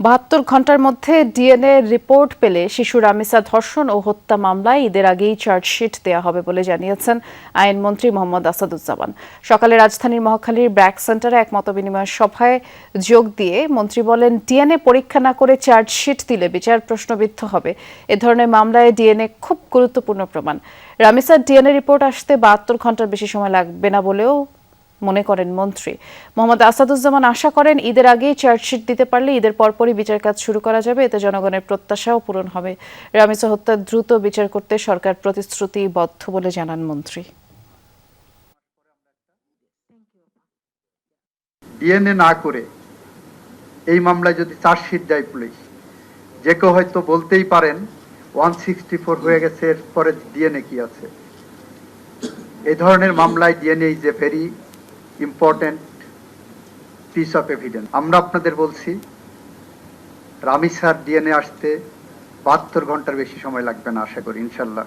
৭২ ঘন্টার মধ্যে DNA report পেলে শিশু রামিসা ধর্ষণ ও হত্যা মামলায় ঈদের আগেই চার্জশিট দেওয়া হবে বলে জানিয়েছেন আইনমন্ত্রী মোহাম্মদ আসাদুজ্জামান। সকালে রাজধানীর মহাখালীর ব্র্যাক সেন্টারে এক মতবিনিময় সভায় যোগ দিয়ে মন্ত্রী বলেন, ডিএনএ পরীক্ষা না করে চার্জশিট দিলে বিচার প্রশ্নবিদ্ধ হবে। এ ধরনের মামলায় ডিএনএ খুব গুরুত্বপূর্ণ প্রমাণ। রামিসার ডিএনএ রিপোর্ট আসতে ৭২ ঘন্টার বেশি সময় লাগবে না বলেও মনে করেন মন্ত্রী। মোহাম্মদ আসাদুজ্জামান আশা করেন, ঈদের আগেই চার্জশিট দিতে পারলে ঈদের পরপরই বিচার কাজ শুরু করা যাবে। এতে জনগণের প্রত্যাশাও পূরণ হবে। রামিসা হত্যার দ্রুত বিচার করতে সরকার প্রতিশ্রুতিবদ্ধ বলে জানান মন্ত্রী। ডিএনএ না করে এই মামলায় যদি চার্জশিট দেয় পুলিশ, যে কেউ হয়তো বলতেই পারেন 164 হয়ে গেছে, এরপরে ডিএনএ কি আছে। এই ধরনের মামলায় DNA is a very important piece of evidence. আমরা আপনাদের বলছি, রামিসার ডিএনএ আসতে ৭২ ঘন্টার বেশি সময় লাগবে না, আশা করি ইনশাল্লাহ।